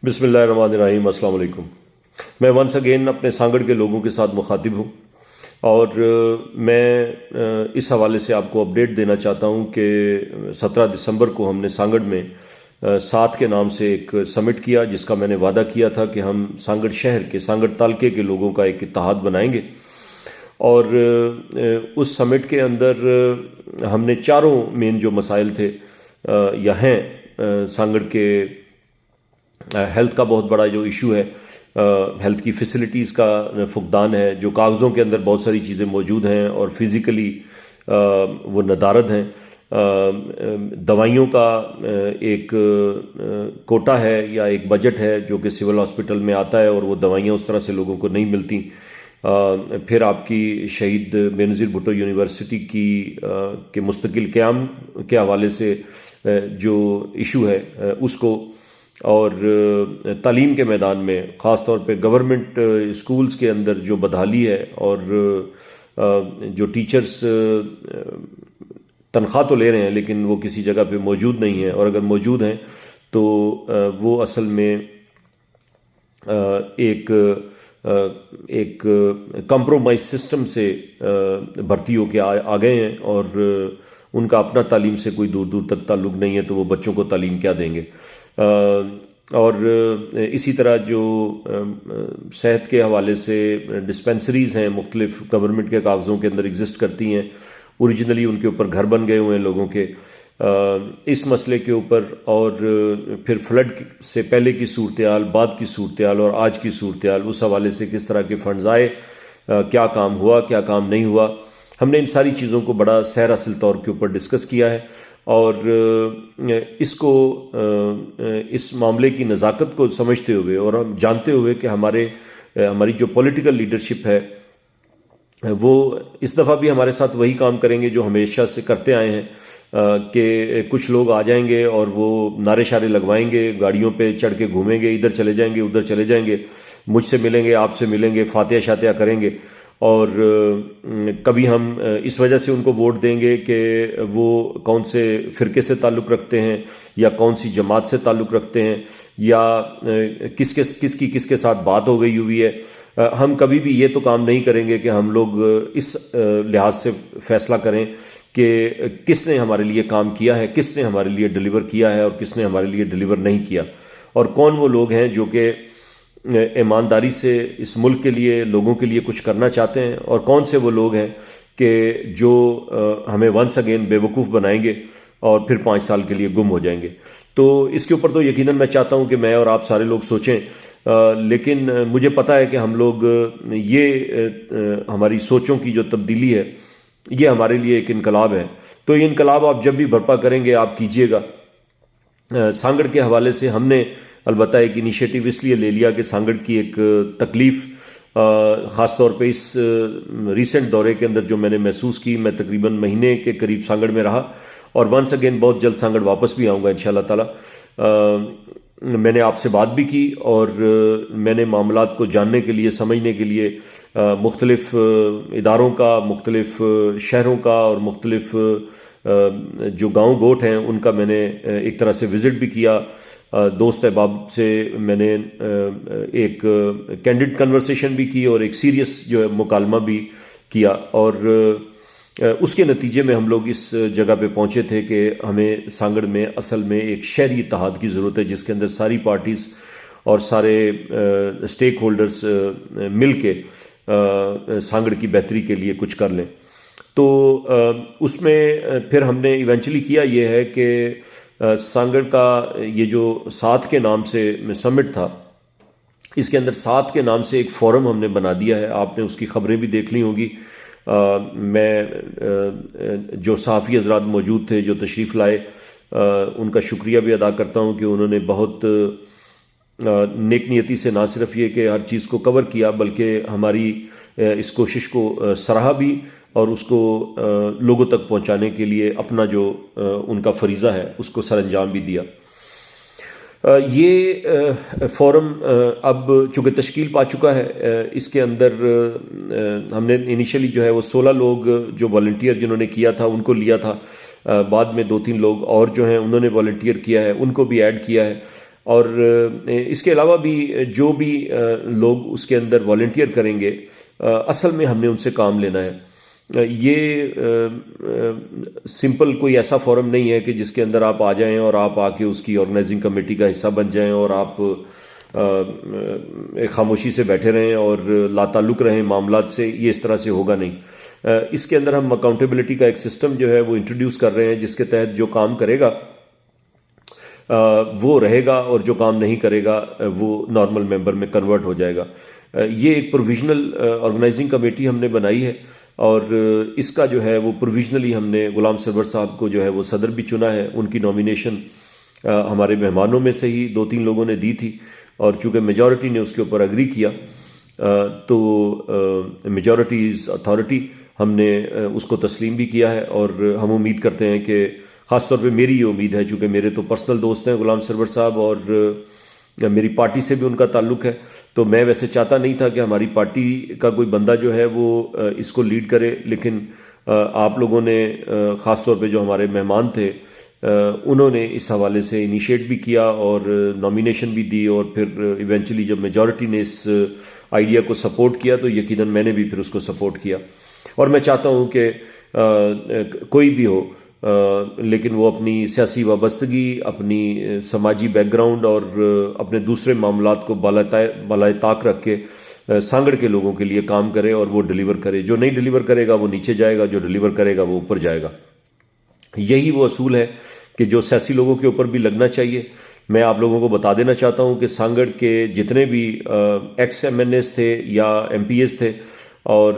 بسم اللہ الرحمن الرحیم۔ السلام علیکم۔ میں ونس اگین اپنے سانگڑ کے لوگوں کے ساتھ مخاطب ہوں اور میں اس حوالے سے آپ کو اپڈیٹ دینا چاہتا ہوں کہ 17 دسمبر کو ہم نے سانگڑ میں ساتھ کے نام سے ایک سمٹ کیا، جس کا میں نے وعدہ کیا تھا کہ ہم سانگڑ شہر کے سانگڑ تعلقے کے لوگوں کا ایک اتحاد بنائیں گے، اور اس سمٹ کے اندر ہم نے چاروں مین جو مسائل تھے یا ہیں سانگڑ کے ہیلتھ کا بہت بڑا جو ایشو ہے، ہیلتھ کی فیسلٹیز کا فقدان ہے، جو کاغذوں کے اندر بہت ساری چیزیں موجود ہیں اور فزیکلی وہ ندارد ہیں، دوائیوں کا ایک کوٹا ہے یا ایک بجٹ ہے جو کہ سول ہاسپٹل میں آتا ہے اور وہ دوائیاں اس طرح سے لوگوں کو نہیں ملتی، پھر آپ کی شہید بینظیر بھٹو یونیورسٹی کے مستقل قیام کے حوالے سے جو ایشو ہے اس کو، اور تعلیم کے میدان میں خاص طور پہ گورنمنٹ اسکولز کے اندر جو بدحالی ہے اور جو ٹیچرز تنخواہ تو لے رہے ہیں لیکن وہ کسی جگہ پہ موجود نہیں ہیں، اور اگر موجود ہیں تو وہ اصل میں ایک کمپرومائز سسٹم سے بھرتی ہو کے آ گئے ہیں، اور ان کا اپنا تعلیم سے کوئی دور دور تک تعلق نہیں ہے، تو وہ بچوں کو تعلیم کیا دیں گے؟ اور اسی طرح جو صحت کے حوالے سے ڈسپنسریز ہیں مختلف گورنمنٹ کے کاغذوں کے اندر ایگزسٹ کرتی ہیں، اوریجنلی ان کے اوپر گھر بن گئے ہوئے ہیں لوگوں کے، اس مسئلے کے اوپر، اور پھر فلڈ سے پہلے کی صورتحال، بعد کی صورتحال اور آج کی صورتحال، اس حوالے سے کس طرح کے فنڈز آئے، کیا کام ہوا، کیا کام نہیں ہوا، ہم نے ان ساری چیزوں کو بڑا سیر اصل طور کے اوپر ڈسکس کیا ہے، اور اس کو اس معاملے کی نزاکت کو سمجھتے ہوئے اور ہم جانتے ہوئے کہ ہماری جو پولیٹیکل لیڈرشپ ہے وہ اس دفعہ بھی ہمارے ساتھ وہی کام کریں گے جو ہمیشہ سے کرتے آئے ہیں، کہ کچھ لوگ آ جائیں گے اور وہ نعرے شارے لگوائیں گے، گاڑیوں پہ چڑھ کے گھومیں گے، ادھر چلے جائیں گے ادھر چلے جائیں گے، مجھ سے ملیں گے، آپ سے ملیں گے، فاتحہ شاتحہ کریں گے، اور کبھی ہم اس وجہ سے ان کو ووٹ دیں گے کہ وہ کون سے فرقے سے تعلق رکھتے ہیں یا کون سی جماعت سے تعلق رکھتے ہیں یا کس کے ساتھ بات ہو گئی ہوئی ہے۔ ہم کبھی بھی یہ تو کام نہیں کریں گے کہ ہم لوگ اس لحاظ سے فیصلہ کریں کہ کس نے ہمارے لیے کام کیا ہے، کس نے ہمارے لیے ڈیلیور کیا ہے اور کس نے ہمارے لیے ڈیلیور نہیں کیا، اور کون وہ لوگ ہیں جو کہ ایمانداری سے اس ملک کے لیے، لوگوں کے لیے کچھ کرنا چاہتے ہیں، اور کون سے وہ لوگ ہیں کہ جو ہمیں ونس اگین بے وقوف بنائیں گے اور پھر 5 سال کے لیے گم ہو جائیں گے۔ تو اس کے اوپر تو یقیناً میں چاہتا ہوں کہ میں اور آپ سارے لوگ سوچیں، لیکن مجھے پتہ ہے کہ ہم لوگ ہماری سوچوں کی جو تبدیلی ہے یہ ہمارے لیے ایک انقلاب ہے، تو یہ انقلاب آپ جب بھی برپا کریں گے آپ کیجئے گا۔ سانگڑ کے حوالے سے ہم نے البتہ ایک انیشیٹو اس لیے لے لیا کہ سانگڑ کی ایک تکلیف خاص طور پہ اس ریسنٹ دورے کے اندر جو میں نے محسوس کی، میں تقریباً مہینے کے قریب سانگڑ میں رہا اور ونس اگین بہت جلد سانگڑ واپس بھی آؤں گا انشاءاللہ تعالی۔ میں نے آپ سے بات بھی کی اور میں نے معاملات کو جاننے کے لیے، سمجھنے کے لیے مختلف اداروں کا، مختلف شہروں کا اور مختلف جو گاؤں گوٹ ہیں ان کا میں نے ایک طرح سے وزٹ بھی کیا۔ دوست احباب سے میں نے ایک کینڈڈ کنورسیشن بھی کی اور ایک سیریس جو ہے مکالمہ بھی کیا، اور اس کے نتیجے میں ہم لوگ اس جگہ پہ پہنچے تھے کہ ہمیں سانگڑ میں اصل میں ایک شہری اتحاد کی ضرورت ہے، جس کے اندر ساری پارٹیز اور سارے اسٹیک ہولڈرز مل کے سانگڑ کی بہتری کے لیے کچھ کر لیں۔ تو اس میں پھر ہم نے ایونچولی کیا یہ ہے کہ سانگڑ کا یہ جو ساتھ کے نام سے سمٹ تھا، اس کے اندر ساتھ کے نام سے ایک فورم ہم نے بنا دیا ہے، آپ نے اس کی خبریں بھی دیکھ لی ہوں گی۔ میں جو صحافی حضرات موجود تھے جو تشریف لائے ان کا شکریہ بھی ادا کرتا ہوں کہ انہوں نے بہت نیک نیتی سے نہ صرف یہ کہ ہر چیز کو کور کیا بلکہ ہماری اس کوشش کو سراہا بھی، اور اس کو لوگوں تک پہنچانے کے لیے اپنا جو ان کا فریضہ ہے اس کو سر انجام بھی دیا۔ یہ فورم اب چونکہ تشکیل پا چکا ہے، اس کے اندر ہم نے انیشلی جو ہے وہ 16 لوگ جو والنٹیئر جنہوں نے کیا تھا ان کو لیا تھا، بعد میں 2-3 لوگ اور جو ہیں انہوں نے والنٹیئر کیا ہے ان کو بھی ایڈ کیا ہے، اور اس کے علاوہ بھی جو بھی لوگ اس کے اندر والنٹیئر کریں گے، اصل میں ہم نے ان سے کام لینا ہے۔ یہ سمپل کوئی ایسا فورم نہیں ہے کہ جس کے اندر آپ آ جائیں اور آپ آ کے اس کی آرگنائزنگ کمیٹی کا حصہ بن جائیں اور آپ ایک خاموشی سے بیٹھے رہیں اور لا تعلق رہیں معاملات سے۔ یہ اس طرح سے ہوگا نہیں۔ اس کے اندر ہم اکاؤنٹیبلٹی کا ایک سسٹم جو ہے وہ انٹروڈیوس کر رہے ہیں، جس کے تحت جو کام کرے گا وہ رہے گا اور جو کام نہیں کرے گا وہ نارمل ممبر میں کنورٹ ہو جائے گا۔ یہ ایک پروویژنل آرگنائزنگ کمیٹی ہم نے بنائی ہے، اور اس کا جو ہے وہ پروویژنلی ہم نے غلام سرور صاحب کو جو ہے وہ صدر بھی چنا ہے۔ ان کی نامینیشن ہمارے مہمانوں میں سے ہی 2-3 لوگوں نے دی تھی، اور چونکہ میجورٹی نے اس کے اوپر اگری کیا تو میجورٹی از اتھارٹی، ہم نے اس کو تسلیم بھی کیا ہے۔ اور ہم امید کرتے ہیں کہ خاص طور پہ میری یہ امید ہے، چونکہ میرے تو پرسنل دوست ہیں غلام سرور صاحب اور میری پارٹی سے بھی ان کا تعلق ہے، تو میں ویسے چاہتا نہیں تھا کہ ہماری پارٹی کا کوئی بندہ جو ہے وہ اس کو لیڈ کرے، لیکن آپ لوگوں نے خاص طور پہ جو ہمارے مہمان تھے انہوں نے اس حوالے سے انیشیٹ بھی کیا اور نامینیشن بھی دی، اور پھر ایونچولی جب میجورٹی نے اس آئیڈیا کو سپورٹ کیا تو یقیناً میں نے بھی پھر اس کو سپورٹ کیا۔ اور میں چاہتا ہوں کہ کوئی بھی ہو لیکن وہ اپنی سیاسی وابستگی، اپنی سماجی بیک گراؤنڈ اور اپنے دوسرے معاملات کو بالائے طاق رکھ کے سانگڑ کے لوگوں کے لیے کام کرے اور وہ ڈیلیور کرے۔ جو نہیں ڈیلیور کرے گا وہ نیچے جائے گا، جو ڈیلیور کرے گا وہ اوپر جائے گا۔ یہی وہ اصول ہے کہ جو سیاسی لوگوں کے اوپر بھی لگنا چاہیے۔ میں آپ لوگوں کو بتا دینا چاہتا ہوں کہ سانگڑ کے جتنے بھی ایکس ایم این ایز تھے یا ایم پی ایز تھے اور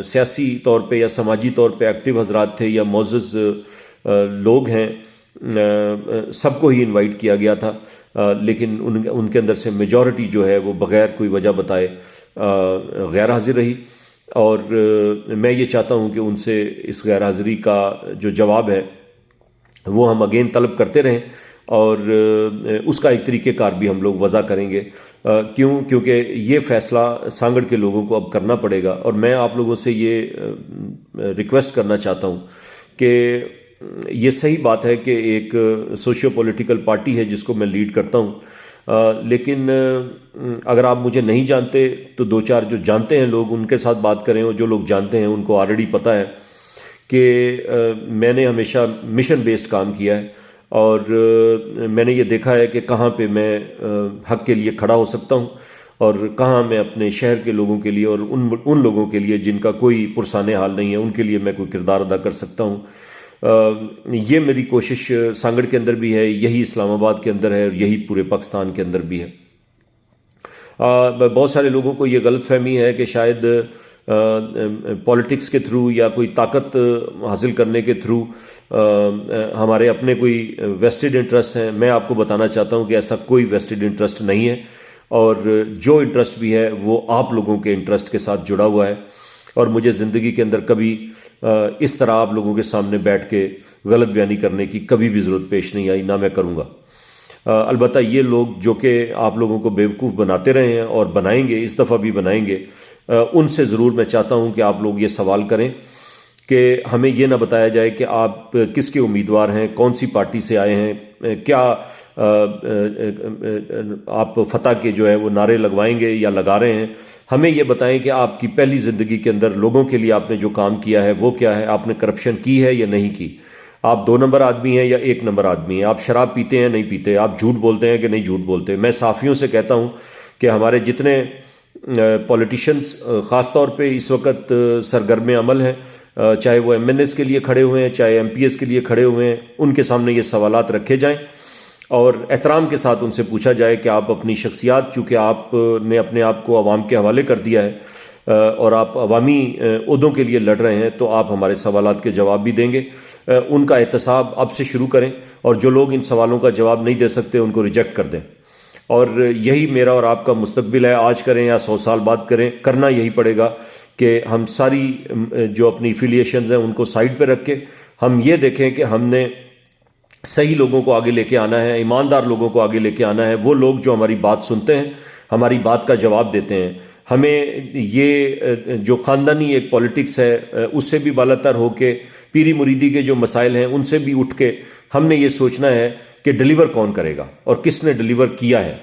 سیاسی طور پہ یا سماجی طور پہ ایکٹیو حضرات تھے یا معزز لوگ ہیں، سب کو ہی انوائٹ کیا گیا تھا، لیکن ان کے اندر سے میجورٹی جو ہے وہ بغیر کوئی وجہ بتائے غیر حاضر رہی، اور میں یہ چاہتا ہوں کہ ان سے اس غیر حاضری کا جو جواب ہے وہ ہم اگین طلب کرتے رہیں، اور اس کا ایک طریقہ کار بھی ہم لوگ وضع کریں گے۔ کیونکہ یہ فیصلہ سانگڑ کے لوگوں کو اب کرنا پڑے گا، اور میں آپ لوگوں سے یہ ریکویسٹ کرنا چاہتا ہوں کہ یہ صحیح بات ہے کہ ایک سوشیو پولیٹیکل پارٹی ہے جس کو میں لیڈ کرتا ہوں، لیکن اگر آپ مجھے نہیں جانتے تو 2-4 جو جانتے ہیں لوگ ان کے ساتھ بات کریں، اور جو لوگ جانتے ہیں ان کو آلریڈی پتہ ہے کہ میں نے ہمیشہ مشن بیسڈ کام کیا ہے، اور میں نے یہ دیکھا ہے کہ کہاں پہ میں حق کے لیے کھڑا ہو سکتا ہوں اور کہاں میں اپنے شہر کے لوگوں کے لیے اور ان لوگوں کے لیے جن کا کوئی پرسان حال نہیں ہے ان کے لیے میں کوئی کردار ادا کر سکتا ہوں۔ یہ میری کوشش سانگڑ کے اندر بھی ہے، یہی اسلام آباد کے اندر ہے، اور یہی پورے پاکستان کے اندر بھی ہے۔ بہت سارے لوگوں کو یہ غلط فہمی ہے کہ شاید پالیٹکس کے تھرو یا کوئی طاقت حاصل کرنے کے تھرو ہمارے اپنے کوئی ویسٹڈ انٹرسٹ ہیں۔ میں آپ کو بتانا چاہتا ہوں کہ ایسا کوئی ویسٹڈ انٹرسٹ نہیں ہے، اور جو انٹرسٹ بھی ہے وہ آپ لوگوں کے انٹرسٹ کے ساتھ جڑا ہوا ہے، اور مجھے زندگی کے اندر کبھی اس طرح آپ لوگوں کے سامنے بیٹھ کے غلط بیانی کرنے کی کبھی بھی ضرورت پیش نہیں آئی، نہ میں کروں گا۔ البتہ یہ لوگ جو کہ آپ لوگوں کو بیوقوف بناتے رہے ہیں اور بنائیں گے، اس دفعہ بھی بنائیں گے، ان سے ضرور میں چاہتا ہوں کہ آپ لوگ یہ سوال کریں کہ ہمیں یہ نہ بتایا جائے کہ آپ کس کے امیدوار ہیں، کون سی پارٹی سے آئے ہیں، کیا آپ فتح کے جو ہے وہ نعرے لگوائیں گے یا لگا رہے ہیں۔ ہمیں یہ بتائیں کہ آپ کی پہلی زندگی کے اندر لوگوں کے لیے آپ نے جو کام کیا ہے وہ کیا ہے، آپ نے کرپشن کی ہے یا نہیں کی، آپ 2 نمبر آدمی ہیں یا 1 نمبر آدمی ہیں، آپ شراب پیتے ہیں نہیں پیتے، آپ جھوٹ بولتے ہیں کہ نہیں جھوٹ بولتے۔ میں صحافیوں سے کہتا ہوں کہ ہمارے جتنے پولیٹیشنز خاص طور پہ اس وقت سرگرم عمل ہیں، چاہے وہ ایم این ایس کے لیے کھڑے ہوئے ہیں، چاہے ایم پی ایس کے لیے کھڑے ہوئے ہیں، ان کے سامنے یہ سوالات رکھے جائیں اور احترام کے ساتھ ان سے پوچھا جائے کہ آپ اپنی شخصیات، چونکہ آپ نے اپنے آپ کو عوام کے حوالے کر دیا ہے اور آپ عوامی عہدوں کے لیے لڑ رہے ہیں، تو آپ ہمارے سوالات کے جواب بھی دیں گے۔ ان کا احتساب اب سے شروع کریں، اور جو لوگ ان سوالوں کا جواب نہیں دے سکتے ان کو ریجیکٹ کر دیں، اور یہی میرا اور آپ کا مستقبل ہے۔ آج کریں یا 100 سال بعد کریں، کرنا یہی پڑے گا کہ ہم ساری جو اپنی افیلیشنز ہیں ان کو سائڈ پہ رکھ کے ہم یہ دیکھیں کہ ہم نے صحیح لوگوں کو آگے لے کے آنا ہے، ایماندار لوگوں کو آگے لے کے آنا ہے، وہ لوگ جو ہماری بات سنتے ہیں، ہماری بات کا جواب دیتے ہیں۔ ہمیں یہ جو خاندانی ایک پولیٹکس ہے اس سے بھی بالاتر ہو کے پیری مریدی کے جو مسائل ہیں ان سے بھی اٹھ کے ہم نے یہ سوچنا ہے کہ ڈیلیور کون کرے گا اور کس نے ڈیلیور کیا ہے